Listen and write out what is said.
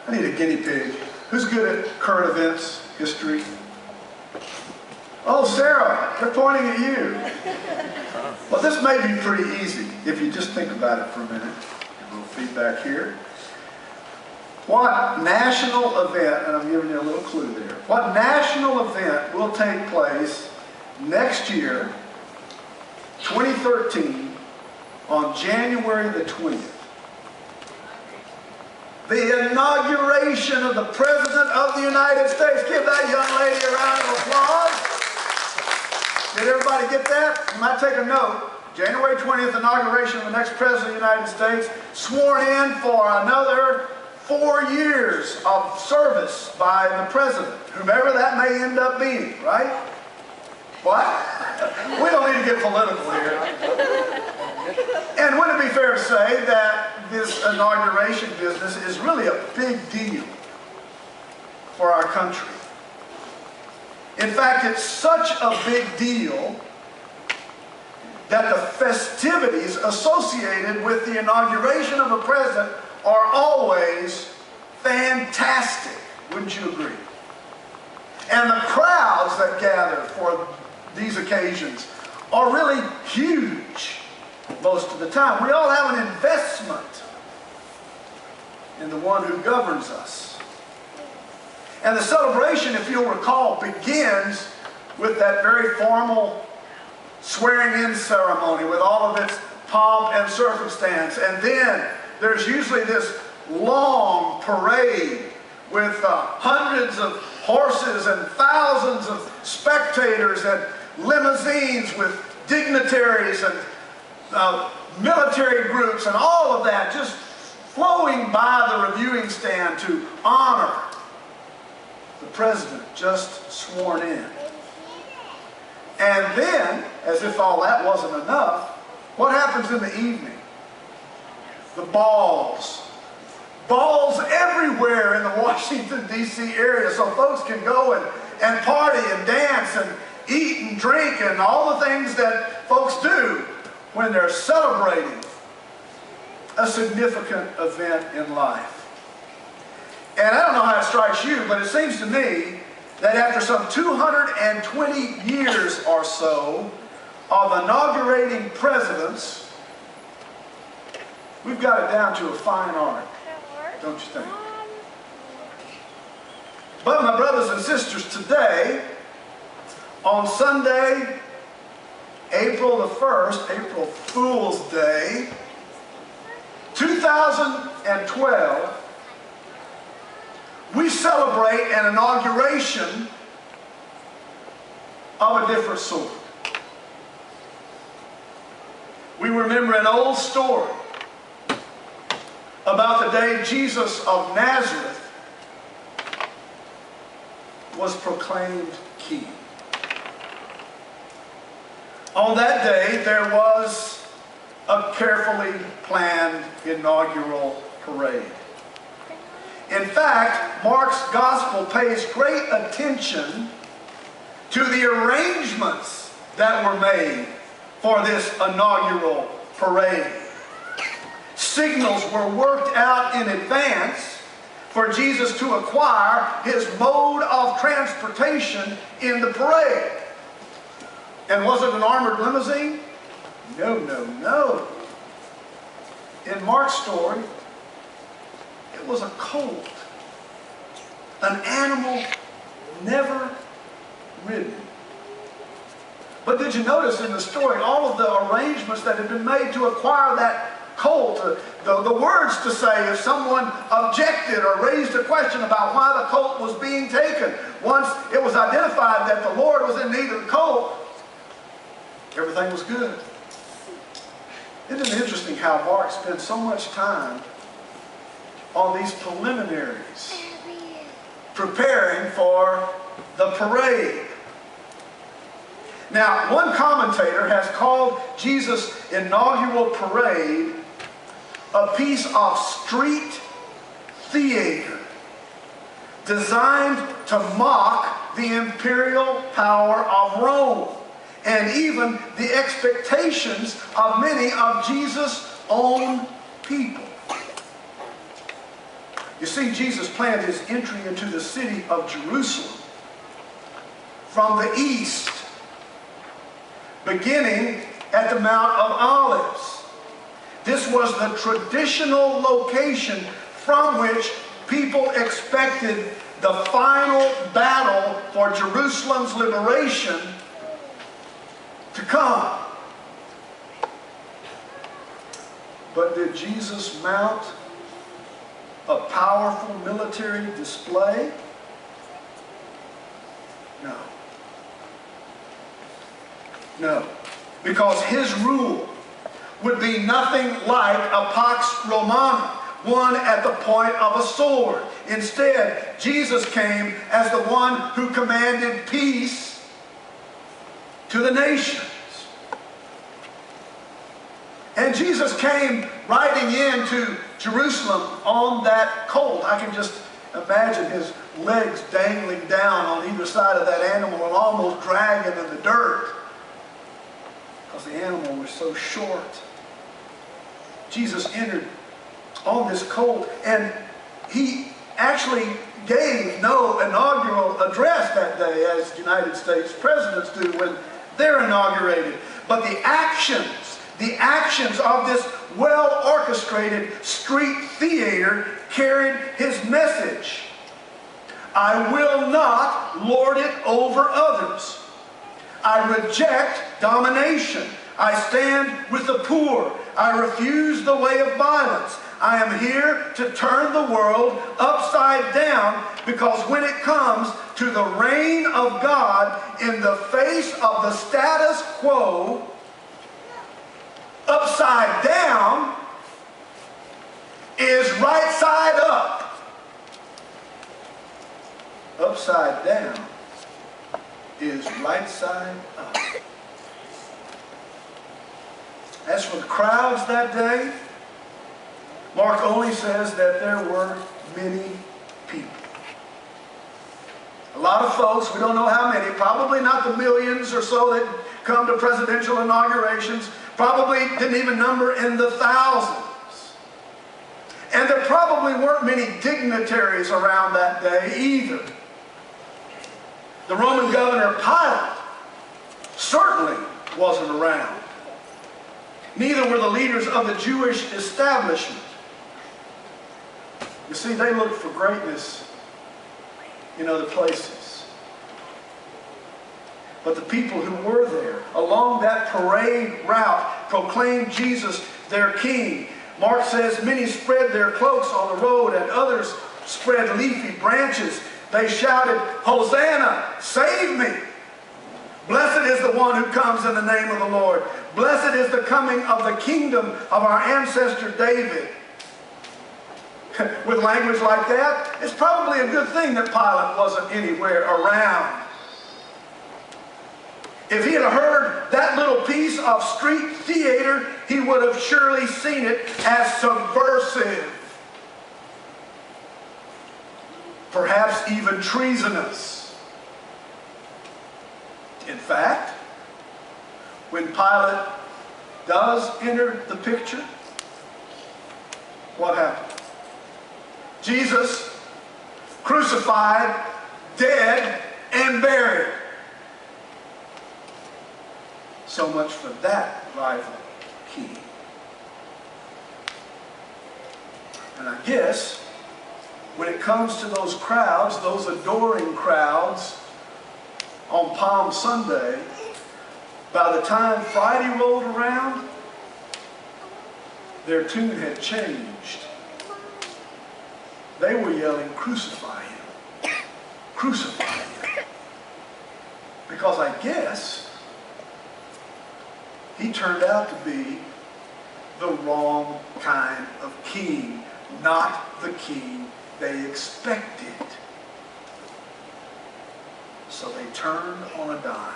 I need a guinea pig. Who's good at current events, history? Oh, Sarah, they're pointing at you. Well, this may be pretty easy if you just think about it for a minute. A little feedback here. What national event, and I'm giving you a little clue there, what national event will take place next year, 2013, on January the 20th? The inauguration of the President of the United States. Give that young lady a round of applause. Did everybody get that? You might take a note. January 20th, inauguration of the next President of the United States, sworn in for another 4 years of service by the President, whomever that may end up being, right? What? We don't need to get political here. And wouldn't it be fair to say that this inauguration business is really a big deal for our country? In fact, it's such a big deal that the festivities associated with the inauguration of a president are always fantastic. Wouldn't you agree? And the crowds that gather for these occasions are really huge most of the time. We all have an investment in the one who governs us. And the celebration, if you'll recall, begins with that very formal swearing-in ceremony with all of its pomp and circumstance. And then there's usually this long parade with hundreds of horses and thousands of spectators and limousines with dignitaries and military groups and all of that just flowing by the reviewing stand to honor the president just sworn in. And then, as if all that wasn't enough, what happens in the evening? The balls. Balls everywhere in the Washington, D.C. area, so folks can go and party and dance and eat and drink and all the things that folks do when they're celebrating a significant event in life. And I don't know how it strikes you, but it seems to me that after some 220 years or so of inaugurating presidents, we've got it down to a fine art, don't you think? But my brothers and sisters, today, on Sunday, April the 1st, April Fool's Day, 2012, we celebrate an inauguration of a different sort. We remember an old story about the day Jesus of Nazareth was proclaimed king. On that day, there was a carefully planned inaugural parade. In fact, Mark's gospel pays great attention to the arrangements that were made for this inaugural parade. Signals were worked out in advance for Jesus to acquire his mode of transportation in the parade. And was it an armored limousine? No, no, no. In Mark's story, it was a colt, an animal never ridden. But did you notice in the story all of the arrangements that had been made to acquire that colt? The words to say if someone objected or raised a question about why the colt was being taken. Once it was identified that the Lord was in need of the colt, everything was good. Isn't it interesting how Mark spends so much time on these preliminaries, preparing for the parade? Now, one commentator has called Jesus' inaugural parade a piece of street theater designed to mock the imperial power of Rome and even the expectations of many of Jesus' own people. You see, Jesus planned his entry into the city of Jerusalem from the east, beginning at the Mount of Olives. This was the traditional location from which people expected the final battle for Jerusalem's liberation to come. But did Jesus mount a powerful military display? No. No. Because his rule would be nothing like a pax romana, one at the point of a sword. Instead, Jesus came as the one who commanded peace to the nations. And Jesus came riding into Jerusalem on that colt. I can just imagine his legs dangling down on either side of that animal and almost dragging in the dirt because the animal was so short. Jesus entered on this colt, and he actually gave no inaugural address that day, as United States presidents do when they're inaugurated. But the actions of this well-orchestrated street theater carried his message. I will not lord it over others. I reject domination. I stand with the poor. I refuse the way of violence. I am here to turn the world upside down, because when it comes to the reign of God in the face of the status quo, upside down is right side up. Upside down is right side up. As for the crowds that day, Mark only says that there were many people. A lot of folks, we don't know how many, probably not the millions or so that come to presidential inaugurations, probably didn't even number in the thousands. And there probably weren't many dignitaries around that day either. The Roman governor Pilate certainly wasn't around. Neither were the leaders of the Jewish establishment. You see, they looked for greatness in other places. But the people who were there along that parade route proclaimed Jesus their king. Mark says many spread their cloaks on the road, and others spread leafy branches. They shouted, Hosanna, save me. Blessed is the one who comes in the name of the Lord. Blessed is the coming of the kingdom of our ancestor David. With language like that, it's probably a good thing that Pilate wasn't anywhere around. If he had heard that little piece of street theater, he would have surely seen it as subversive. Perhaps even treasonous. In fact, when Pilate does enter the picture, what happened? Jesus, crucified, dead, and buried. So much for that rival king. And I guess when it comes to those crowds, those adoring crowds on Palm Sunday, by the time Friday rolled around, their tune had changed. They were yelling, crucify him. Crucify him. Because I guess he turned out to be the wrong kind of king, not the king they expected. So they turned on a dime.